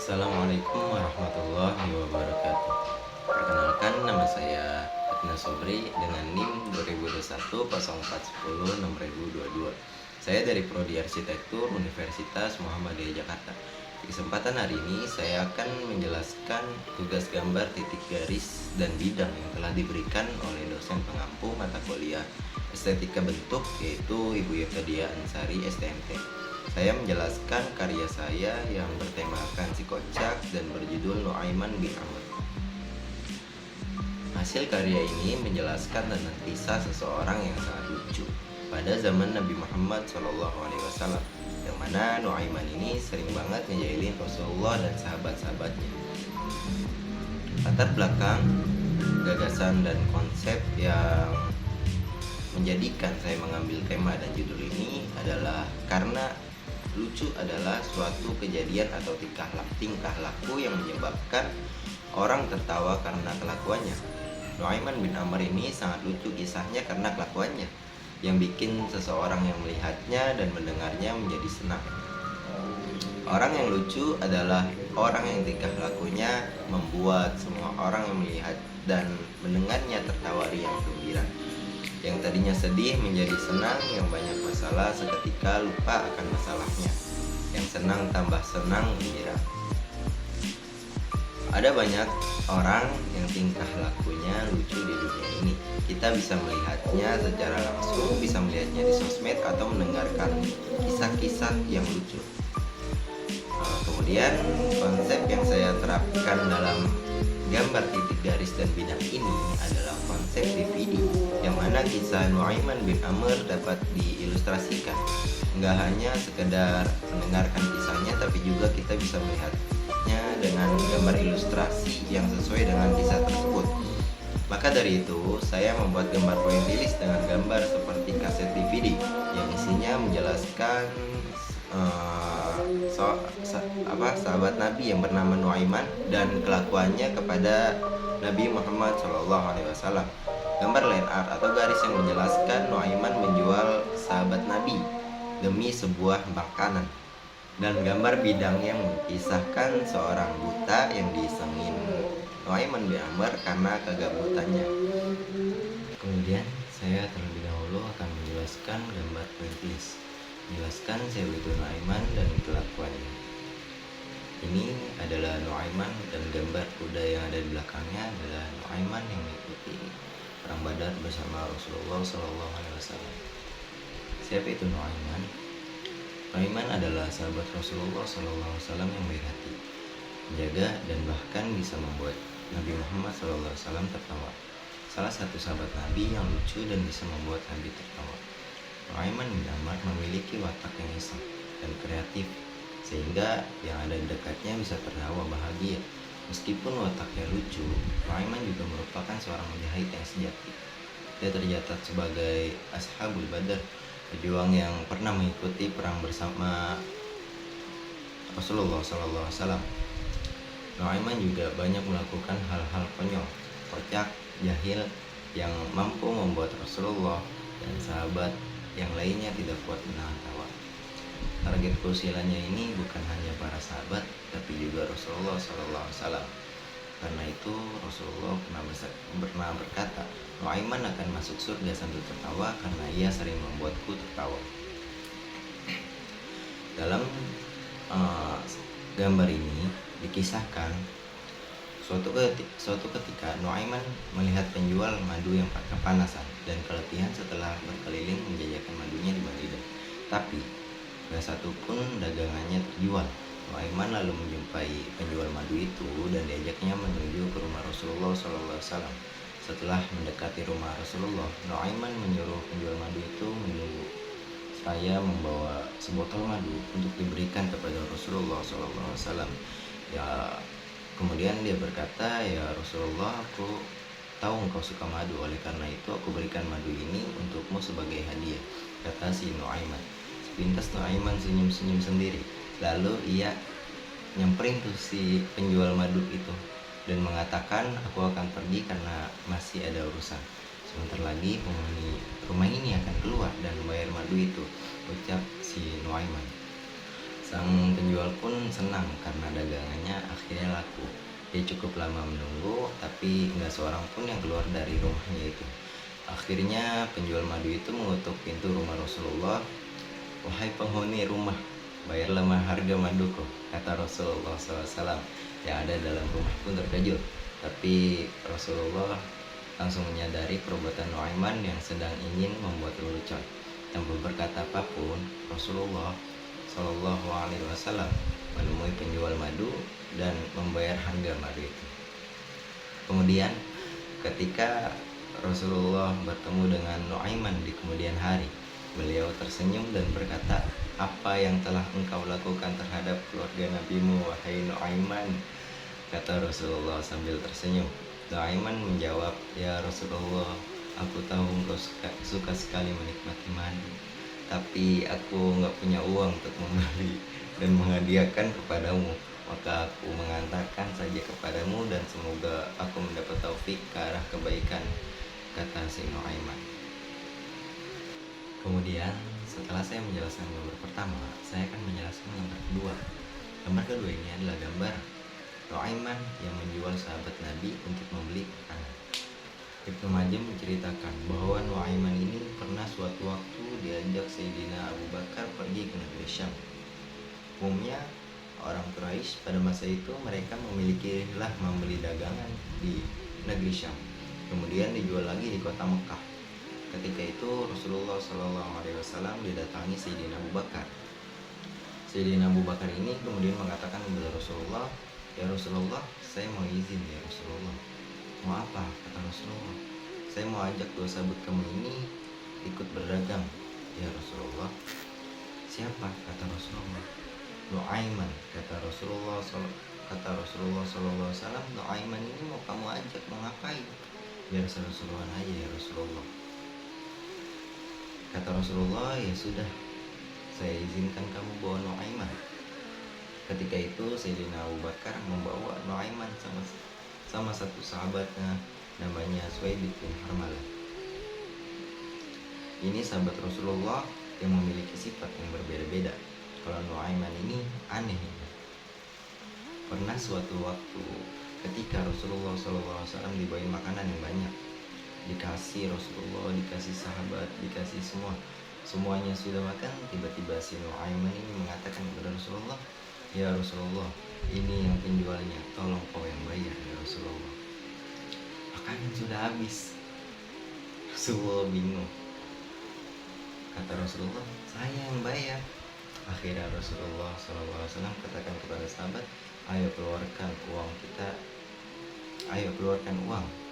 Assalamualaikum warahmatullahi wabarakatuh. Perkenalkan, nama saya Adnan Sobri dengan NIM 2021 0410 6022. Saya dari Prodi Arsitektur Universitas Muhammadiyah Jakarta. Di kesempatan hari ini saya akan menjelaskan tugas gambar titik garis dan bidang yang telah diberikan oleh dosen pengampu mata kuliah Estetika Bentuk, yaitu Ibu Yurta Dia Ansari STMT. Saya menjelaskan karya saya yang bertemakan si kocak dan berjudul Nuaiman bin Amr. Hasil karya ini menjelaskan tentang kisah seseorang yang sangat lucu pada zaman Nabi Muhammad SAW, yang mana Nuaiman ini sering banget ngejailin Rasulullah dan sahabat-sahabatnya. Latar belakang, gagasan, dan konsep yang menjadikan saya mengambil tema dan judul ini adalah karena lucu adalah suatu kejadian atau tingkah laku yang menyebabkan orang tertawa karena kelakuannya. Nuaiman bin Amr ini sangat lucu kisahnya karena kelakuannya, yang bikin seseorang yang melihatnya dan mendengarnya menjadi senang. Orang yang lucu adalah orang yang tingkah lakunya membuat semua orang yang melihat dan mendengarnya tertawa riang gembira. Yang tadinya sedih menjadi senang, yang banyak masalah seketika lupa akan masalahnya, yang senang tambah senang gembira. Ada banyak orang yang tingkah lakunya lucu di dunia ini. Kita bisa melihatnya secara langsung, bisa melihatnya di sosmed atau mendengarkan kisah-kisah yang lucu. Kemudian konsep yang saya terapkan dalam gambar titik garis dan bidang ini adalah konsep DVD, yang mana kisah Nuaiman bin Amr dapat diilustrasikan. Nggak hanya sekedar mendengarkan kisahnya, tapi juga kita bisa melihatnya dengan gambar ilustrasi yang sesuai dengan kisah tersebut. Maka dari itu, saya membuat gambar pointilis dengan gambar seperti kaset DVD yang isinya menjelaskan sahabat Nabi yang bernama Nuaiman dan kelakuannya kepada Nabi Muhammad SAW. Gambar line art atau garis yang menjelaskan Nuaiman menjual sahabat Nabi demi sebuah makanan, dan gambar bidang yang mengisahkan seorang buta yang disengin Nuaiman bin Amr karena kegabutannya. Kemudian saya terlebih dahulu akan menjelaskan gambar pointilis, menjelaskan siapa itu Nuaiman dan kelakuannya. Ini adalah Nuaiman dan gambar kuda yang ada di belakangnya adalah Nuaiman yang mengikuti perang Badar bersama Rasulullah SAW. Siapa itu Nuaiman? Nuaiman adalah sahabat Rasulullah SAW yang baik hati, menjaga, dan bahkan bisa membuat Nabi Muhammad SAW tertawa. Salah satu sahabat Nabi yang lucu dan bisa membuat Nabi tertawa. Nuaiman bin Amr memiliki watak yang iseng dan kreatif, sehingga yang ada di dekatnya bisa tertawa bahagia. Meskipun wataknya lucu, Nuaiman juga merupakan seorang mujahid yang sejati. Dia tercatat sebagai Ashabul Badar, pejuang yang pernah mengikuti perang bersama Rasulullah SAW. Nuaiman juga banyak melakukan hal-hal konyol, kocak, jahil yang mampu membuat Rasulullah dan sahabat yang lainnya tidak kuat menahan tawa. Target keusilannya ini bukan hanya para sahabat, tapi juga Rasulullah SAW. Karena itu Rasulullah pernah berkata, Nuaiman akan masuk surga sambil tertawa karena ia sering membuatku tertawa. Dalam gambar ini dikisahkan suatu ketika Nuaiman melihat penjual madu yang kepanasan dan keletihan setelah berkeliling menjajakan madunya di Madinah. Tapi gak satupun dagangannya terjual. Nuaiman lalu menjumpai penjual madu itu dan diajaknya menuju ke rumah Rasulullah SAW. Setelah mendekati rumah Rasulullah, Nuaiman menyuruh penjual madu itu menunggu. Saya membawa sebotol madu untuk diberikan kepada Rasulullah SAW. Ya, kemudian dia berkata, ya Rasulullah, aku tahu engkau suka madu, oleh karena itu aku berikan madu ini untukmu sebagai hadiah, kata si Nuaiman. Sepintas Nuaiman senyum-senyum sendiri. Lalu ia nyamperin tuh si penjual madu itu dan mengatakan, aku akan pergi karena masih ada urusan. Sebentar lagi penghuni rumah ini akan keluar dan membayar madu itu, ucap si Nuaiman. Sang penjual pun senang karena dagangannya akhirnya laku. Dia cukup lama menunggu, tapi nggak seorang pun yang keluar dari rumahnya itu. Akhirnya penjual madu itu mengetuk pintu rumah Rasulullah. "Wahai penghuni rumah, bayarlah harga maduku," kata Rasulullah SAW. Yang ada dalam rumah pun terkejut, tapi Rasulullah langsung menyadari perbuatan Nuaiman yang sedang ingin membuat lelucon. Tanpa berkata apapun, Rasulullah Shallallahu Alaihi Wasallam menemui penjual madu dan membayar harga madu itu. Kemudian, ketika Rasulullah bertemu dengan Nuaiman di kemudian hari, beliau tersenyum dan berkata, "Apa yang telah engkau lakukan terhadap keluarga Nabimu, wahai Nuaiman?" kata Rasulullah sambil tersenyum. Nuaiman menjawab, "Ya Rasulullah, aku tahu engkau suka sekali menikmati madu, tapi aku nggak punya uang untuk membeli dan menghadiahkan kepadamu. Maka aku mengantarkan saja kepadamu dan semoga aku mendapat taufik ke arah kebaikan," kata si Nuaiman. Kemudian setelah saya menjelaskan gambar pertama, saya akan menjelaskan gambar kedua. Gambar kedua ini adalah gambar Nuaiman yang menjual sahabat Nabi untuk membeli makanan. Ibnu Majah menceritakan bahwa Nuaiman ini pernah suatu waktu diajak Sayyidina Abu Bakar pergi ke negeri Syam. Umumnya orang Quraisy pada masa itu mereka memilikilah membeli dagangan di negeri Syam, kemudian dijual lagi di kota Mekah. Ketika itu Rasulullah SAW didatangi Sayyidina Abu Bakar. Sayyidina Abu Bakar ini kemudian mengatakan kepada Rasulullah, "Ya Rasulullah, saya mau izin ya Rasulullah." "Mau apa?" kata Rasulullah. "Saya mau ajak dua sahabat kamu ini ikut berdagang." "Ya Rasulullah." "Siapa?" kata Rasulullah. "Nuaiman," kata Rasulullah SAW. "Nuaiman ini mau kamu ajak mau ngapain?" "Biar seru-seruan aja ya Rasulullah." Kata Rasulullah, "Ya sudah, saya izinkan kamu bawa Nuaiman." Ketika itu Sayyidina Abu Bakar membawa Nuaiman sama satu sahabatnya namanya Suhaib bin Harmalah. Ini sahabat Rasulullah yang memiliki sifat yang berbeda-beda. Kalau Nuaiman ini aneh. Pernah suatu waktu ketika Rasulullah SAW dibawain makanan yang banyak, dikasih Rasulullah, dikasih sahabat, dikasih semuanya sudah makan, tiba-tiba si Nuaiman ini mengatakan kepada Rasulullah, "Ya Rasulullah, ini yang penjualnya, tolong kau yang bayar ya Rasulullah. Makanan sudah habis." Rasulullah bingung. Kata Rasulullah, "Saya yang bayar." Akhirnya Rasulullah SAW katakan kepada sahabat, ayo keluarkan uang,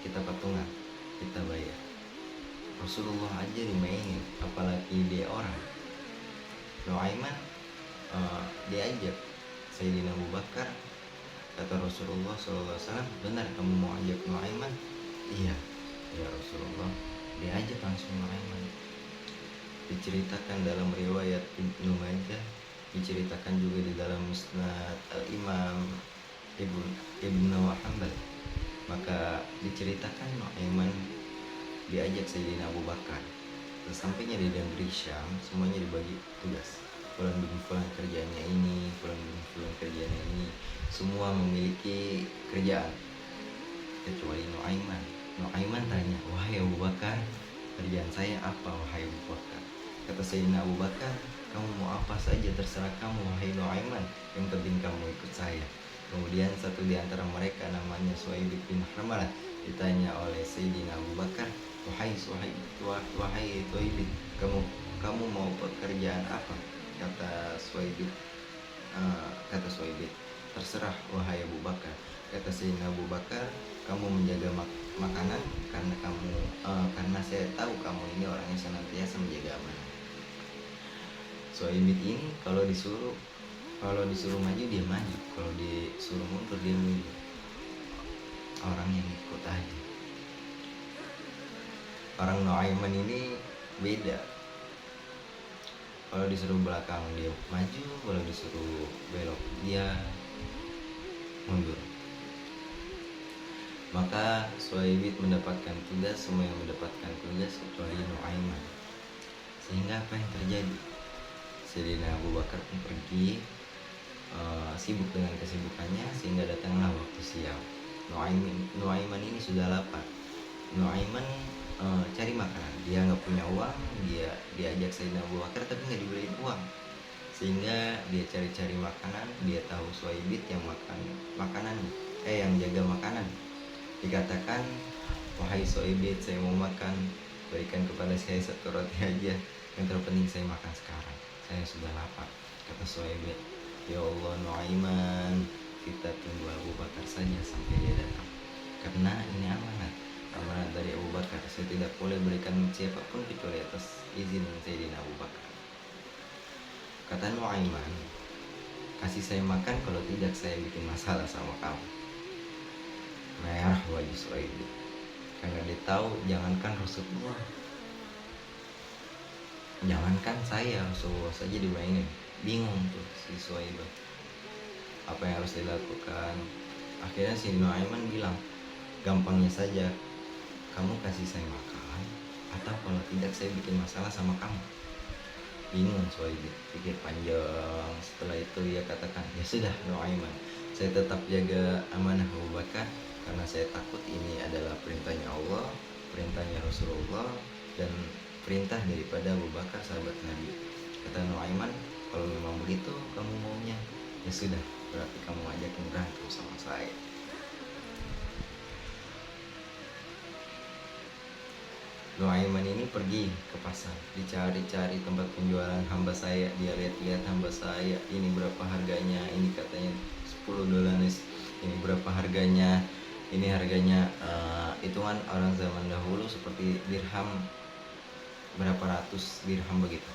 kita patungan, kita bayar." Rasulullah aja dimainin, apalagi dia orang. Nuaiman diajak Sayyidina Abu Bakar. Kata Rasulullah SAW, "Benar kamu mau ajak Nuaiman?" "Iya ya Rasulullah." Diajak langsung Nuaiman. Diceritakan dalam riwayat Ibnu Majah, diceritakan juga di dalam Musnad Al-Imam Ibnu Hanbal. Maka diceritakan Nuaiman diajak Sayyidina Abu Bakar. Sesampainya di negeri Syam, semuanya dibagi tugas. Fulan kerjaannya ini, fulan kerjaannya ini. Semua memiliki kerjaan kecuali Nuaiman. Nuaiman tanya, "Wahai Abu Bakar, kerjaan saya apa wahai Abu Bakar?" Kata Sayyidina Abu Bakar, "Kamu mau apa saja terserah kamu wahai Nuaiman, yang penting kamu ikut saya." Kemudian satu di antara mereka namanya Suhaib bin Harmalah ditanya oleh Sayyidina Abu Bakar, "Wahai Suhaib, kamu mau pekerjaan apa?" Kata Suhaib, "Terserah wahai Abu Bakar." Kata Sayyidina Abu Bakar, "Kamu menjaga makanan karena saya tahu kamu ini orangnya senantiasa menjaga amanah." Suhaib ini kalau disuruh maju dia maju, kalau disuruh mundur dia mundur. Orang yang ikut aja. Orang Nuaiman ini beda. Kalau disuruh belakang dia maju, kalau disuruh belok dia mundur. Maka Suhaib mendapatkan tugas, semua yang mendapatkan tugas kecuali Nuaiman. Sehingga apa yang terjadi? Sayyidina Abu Bakar pun pergi sibuk dengan kesibukannya sehingga datanglah waktu siang. Nuaiman ini sudah lapar. Nuaiman cari makanan. Dia nggak punya uang, dia diajak Sayyidina Abu Bakar tapi nggak dibeliin uang. Sehingga dia cari-cari makanan. Dia tahu Suhaibit yang makan makanan, yang jaga makanan. Dikatakan, wahai Suhaibit, saya mau makan, berikan kepada saya satu roti aja. Yang terpenting saya makan sekarang. Saya sudah lapar. Kata Suhaibit, ya Allah Nuaiman, kita tunggu Abu Bakar saja sampai dia datang. Karena ini amanat dari Abu Bakar. Saya tidak boleh berikan siapapun kecuali atas izin Sayyidina Abu Bakar. Kata Nuaiman, kasih saya makan, kalau tidak saya bikin masalah sama kamu. Merah wajah Suhaibit karena dia tahu jangankan Rasulullah, jangankan saya, Rasulullah saja dimainin. Bingung tuh si Suhaibit apa yang harus dilakukan. Akhirnya si Nuaiman bilang, gampangnya saja, kamu kasih saya makan, atau kalau tidak saya bikin masalah sama kamu. Bingung Suhaibit, pikir panjang. Setelah itu dia katakan, ya sudah Nuaiman, saya tetap jaga amanah Abu Bakar karena saya takut ini adalah perintahnya Allah, perintahnya Rasulullah, dan perintah daripada Abu Bakar sahabat Nabi. Kata Nuaiman, kalau memang begitu kamu maunya, ya sudah, berarti kamu ajakin berantem sama saya. Nuaiman ini pergi ke pasar, dicari-cari tempat penjualan hamba saya. Dia lihat-lihat hamba saya, ini berapa harganya, ini katanya $10, ini berapa harganya, ini harganya hitungan orang zaman dahulu seperti dirham, berapa ratus dirham begitu.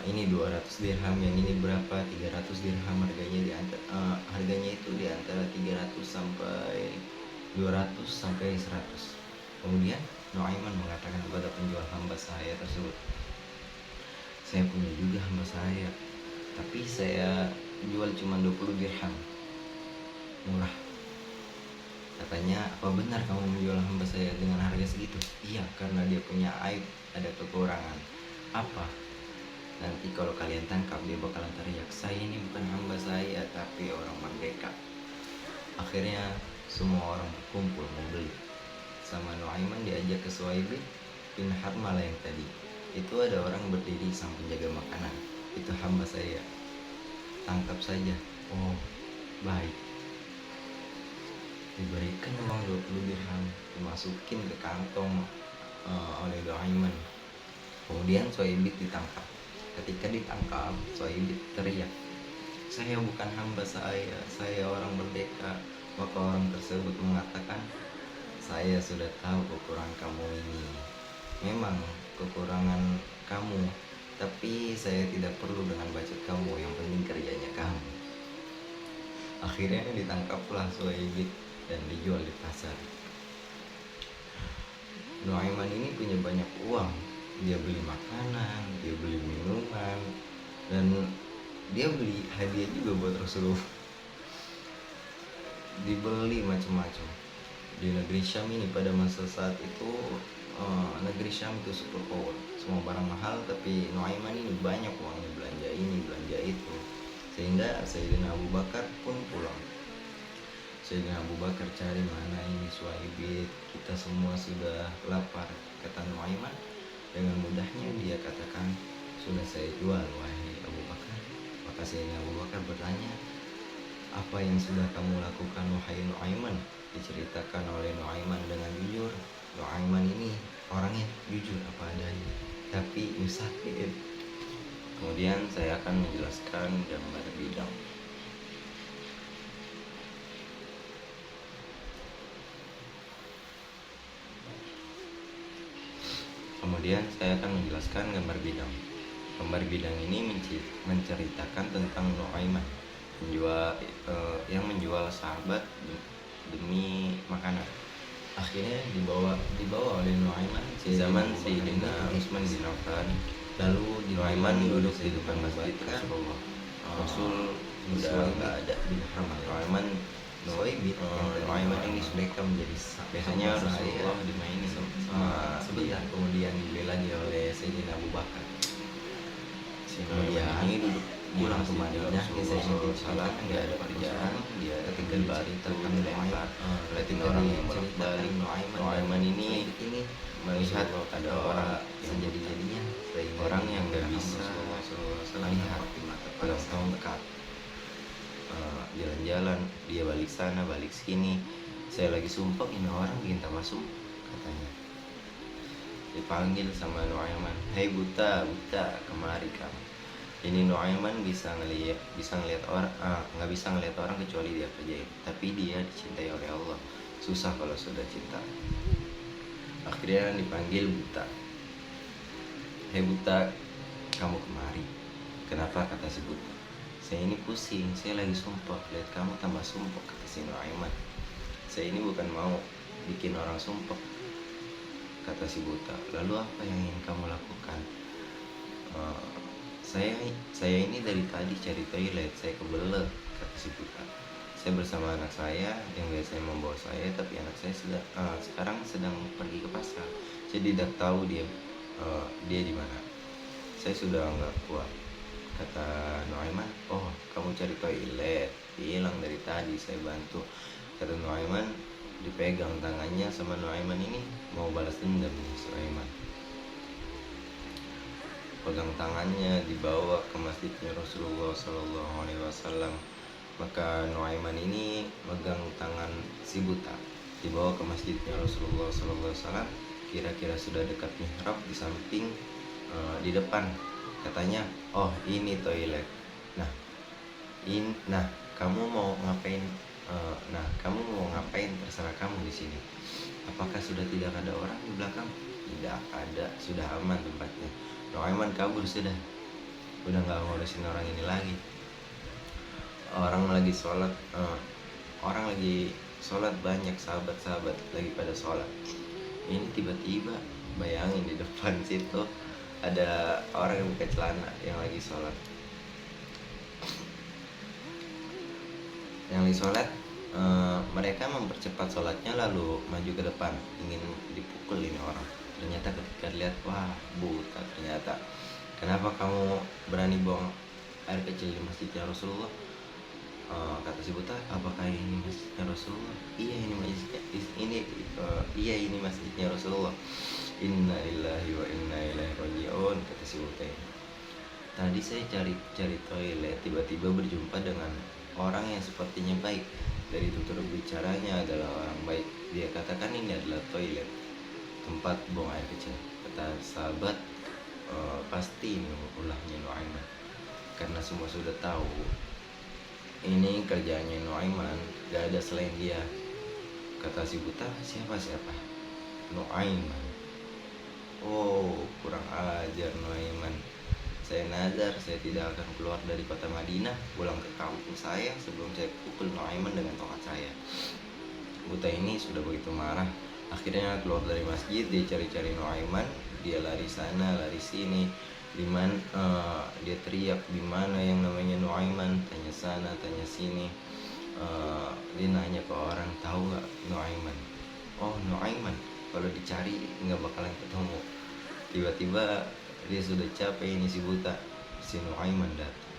Ini 200 dirham, yang ini berapa, 300 dirham harganya. Harganya itu di antara 300 sampai 200 sampai 100. Kemudian Nuaiman mengatakan kepada penjual hamba saya tersebut, saya punya juga hamba saya, tapi saya jual cuma 20 dirham, murah. Katanya, apa benar kamu menjual hamba saya dengan harga segitu? Iya, karena dia punya aib, ada kekurangan. Apa? Nanti kalau kalian tangkap dia bakalan teriak, saya ini bukan hamba saya tapi orang merdeka. Akhirnya semua orang berkumpul membeli. Sama Nuaiman diajak ke Suhaibit bin Harmalah yang tadi. Itu ada orang berdiri sang penjaga makanan. Itu hamba saya, tangkap saja. Oh, baik. Diberikan uang 20 dirham, dimasukin ke kantong oleh Nuaiman. Kemudian Suhaibit ditangkap. Ketika ditangkap, Suhaibit teriak, saya bukan hamba saya orang merdeka. Maka orang tersebut mengatakan, saya sudah tahu kekurangan kamu ini. Memang kekurangan kamu, tapi saya tidak perlu dengan bacot kamu, yang penting kerjanya kamu. Akhirnya ditangkaplah Suhaibit dan dijual di pasar. Nuaiman ini punya banyak uang. Dia beli makanan, dia beli minuman, dan dia beli hadiah juga buat Rasulullah. Dibeli macam-macam. Di negeri Syam ini pada masa saat itu, negeri Syam itu super power, semua barang mahal, tapi Nuaiman ini banyak uangnya, belanja ini belanja itu, sehingga Sayyidina Abu Bakar pun pulang. Sayyidina Abu Bakar cari, mana ini Suhaibit, kita semua sudah lapar. Kata Nuaiman, dengan mudahnya dia katakan, sudah saya jual wahai Abu Bakar. Maka Sayyidina Abu Bakar bertanya, apa yang sudah kamu lakukan wahai Nuaiman? Diceritakan oleh Nuaiman dengan jujur. Nuaiman ini orangnya jujur apa adanya, tapi musafir. Kemudian saya akan menjelaskan gambar bidang. Gambar bidang ini menceritakan tentang Nuaiman yang menjual sahabat demi makanan. Akhirnya dibawa oleh Nuaiman di zaman Sayyidina Utsman bin Affan. Lalu Nuaiman duduk di depan masjid Rasulullah. Rasul sudah nggak ada di halaman. Nuaiman ini sudah menjadi biasanya Rasulullah dimainin sama sebentar, kemudian dibeli lagi oleh Sayyidina Abu Bakar. Si Nuaiman ini duduk pulang ke Madinah, kisah ini salah nggak ada kerjaan, dia ketika tinggal balik diceritakan tuh oleh dilempar. ketika Orang yang diceritakan balik Nuaiman Nuaiman ini ini melihat ada orang yang sejadi-jadinya orang yang nggak bisa melihat pegang tongkat, jalan-jalan, dia balik sana balik sini. Saya lagi sumpah, ini orang bikin tambah sumpah katanya. Dipanggil sama Nuaiman, hei buta, buta, kemari kamu. Ini Nuaiman bisa ngelihat orang, nggak bisa ngelihat orang kecuali dia kerjain. Tapi dia dicintai oleh Allah. Susah kalau sudah cinta. Akhirnya dipanggil buta. Hei buta, kamu kemari. Kenapa, kata si buta? Saya ini pusing, saya lagi sumpah, lihat kamu tambah sumpah, kata si Nuaiman. Saya ini bukan mau bikin orang sumpah, kata si buta. Lalu apa yang ingin kamu lakukan? Saya ini dari tadi cari toilet, saya kebelet, kata si buta. Saya bersama anak saya yang biasanya membawa saya, tapi anak saya sekarang sedang pergi ke pasar. Saya tidak tahu dia di mana. Saya sudah nggak kuat, kata Nuaiman. Oh, kamu cari toilet, hilang dari tadi, saya bantu, kata Nuaiman. Dipegang tangannya sama Nuaiman ini, mau balas dendam nih Nuaiman. Pegang tangannya, dibawa ke masjidnya Rasulullah SAW. Maka Nuaiman ini megang tangan si buta, dibawa ke masjidnya Rasulullah SAW. Kira-kira sudah dekat mihrab, di samping, di depan. Katanya, oh ini toilet. Nah, kamu mau ngapain? Kamu mau ngapain? Terserah kamu di sini. Apakah sudah tidak ada orang di belakang? Tidak ada, sudah aman tempatnya. Nuaiman kabur sudah nggak ngurusin orang ini lagi. Orang lagi sholat, banyak sahabat-sahabat lagi pada sholat. Ini tiba-tiba bayangin di depan situ ada orang yang buka celana yang lagi sholat. Mereka mempercepat sholatnya lalu maju ke depan ingin dipukul ini orang. Ternyata ketika lihat, wah buta ternyata. Kenapa kamu berani buang air kecil di masjidnya Rasulullah? Kata si buta, apakah ini masjidnya Rasulullah? Iya ini masjidnya Rasulullah. Inna lillahi wa inna ilaihi raji'un, kata si buta ini. Tadi saya cari toilet, tiba-tiba berjumpa dengan orang yang sepertinya baik. Dari tutur bicaranya adalah orang baik. Dia katakan ini adalah toilet, tempat buang air kecil. Kata sahabat, pasti ini ulahnya Nuaiman, karena semua sudah tahu ini kerjaannya Nuaiman, gak ada selain dia. Kata si buta, siapa? Nuaiman. Oh, kurang ajar Nuaiman. Saya nazar, saya tidak akan keluar dari kota Madinah, pulang ke kampung saya sebelum saya pukul Nuaiman dengan tongkat saya. Buta ini sudah begitu marah. Akhirnya keluar dari masjid, dia cari-cari Nuaiman. Dia lari sana, lari sini. Dia teriak, di mana yang namanya Nuaiman? Tanya sana, tanya sini. Dia nanya ke orang, tahu nggak Nuaiman? Oh, Nuaiman, kalau dicari nggak bakalan ketemu. Tiba-tiba dia sudah capek ini si buta, si Nuaiman datang.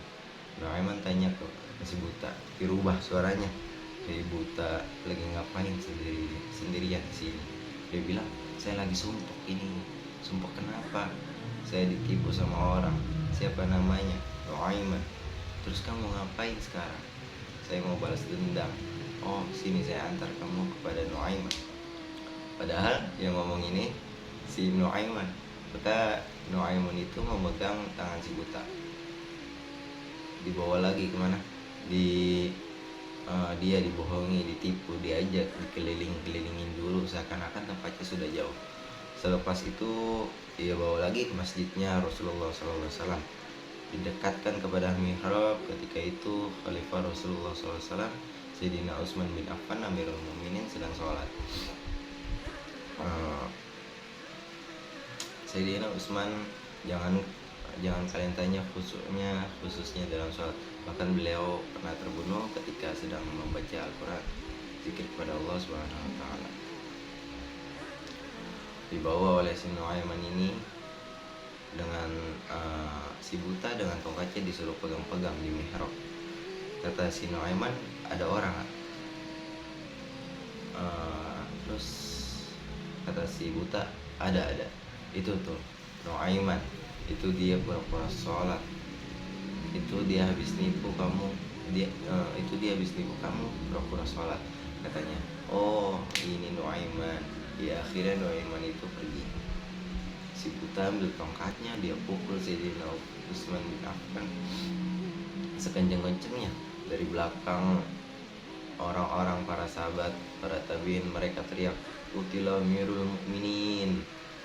Nuaiman tanya ke si buta, dirubah suaranya. Hei buta, lagi ngapain sendirian di sini? Dia bilang, saya lagi sumpah ini. Sumpah kenapa? Saya ditipu sama orang. Siapa namanya? Nuaiman. Terus kamu ngapain sekarang? Saya mau balas dendam. Oh, sini saya antar kamu kepada Nuaiman. Padahal yang ngomong ini si Nuaiman. Maka Nuaiman itu memegang tangan si buta, dibawa lagi kemana? Dia dibohongi, ditipu, diajak, dikelilingin dulu seakan-akan tempatnya sudah jauh. Selepas itu dia bawa lagi ke masjidnya Rasulullah SAW, didekatkan kepada mihrab. Ketika itu Khalifah Rasulullah SAW, Sayyidina Utsman bin Affan Amirul Mukminin sedang sholat. Sayyidina Utsman, jangan kalian tanya khususnya dalam sholat. Bahkan beliau pernah terbunuh ketika sedang membaca Al-Quran, zikir kepada Allah Subhanahu wa Ta'ala. Dibawa oleh si Nuaiman ini dengan si buta dengan tongkatnya disuruh pegang-pegang di mihrab. Kata si Nuaiman, ada orang. Terus kata si buta, ada. Itu tuh Nuaiman, itu dia pura-pura sholat, itu dia habis nipu kamu, itu dia habis nipu kamu pura-pura sholat, katanya. Oh, ini Nuaiman. Ya akhirnya Nuaiman itu pergi. Si buta ambil tongkatnya, dia pukul Sayyidina Utsman bin Affan sekenceng-kencengnya. Dari belakang orang-orang, para sahabat, para tabiin, mereka teriak, "Qutila Amirul Mukminin."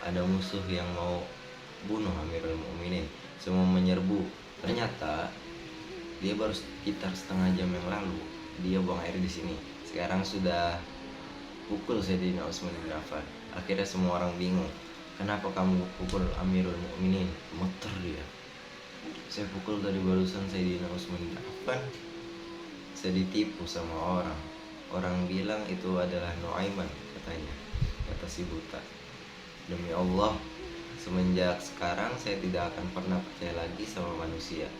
Ada musuh yang mau bunuh Amirul Mukminin. Semua menyerbu. Ternyata dia baru sekitar setengah jam yang lalu dia buang air di sini. Sekarang sudah pukul Sayyidina Utsman bin Affan. Akhirnya semua orang bingung. Kenapa kamu pukul Amirul Mukminin? Muter dia. Saya pukul tadi barusan Sayyidina Utsman bin Affan. Saya ditipu sama orang. Orang bilang itu adalah Nuaiman, katanya. Kata si buta, demi Allah, semenjak sekarang saya tidak akan pernah percaya lagi sama manusia.